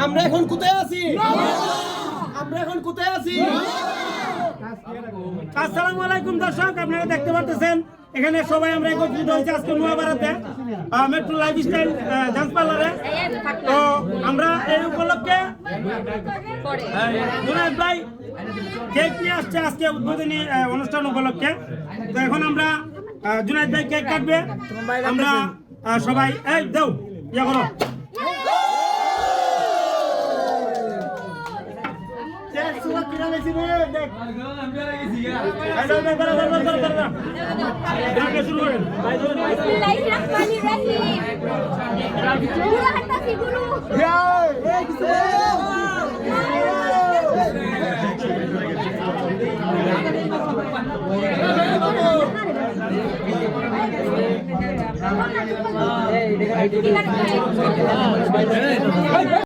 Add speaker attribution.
Speaker 1: আমরা এখন কোথায় আছি? আমরা এখন কোথায় আছি? আসসালামু আলাইকুম দর্শক, আপনারা দেখতে পাচ্ছেন এখানে সবাই আমরা একত্রিত হয়েছি আজকে নোয়াপাড়াতে মেট্রো লাইফস্টাইল ডান্স পার্লারে। তো আমরা এই উপলক্ষে জুনায়েদ ভাই কেক নিয়ে আসছে আজকে উদ্বোধনী অনুষ্ঠান উপলক্ষে। তো এখন আমরা জুনায়েদ ভাই কেক কাটবে, আমরা সবাই এই দাও ইয়া করো।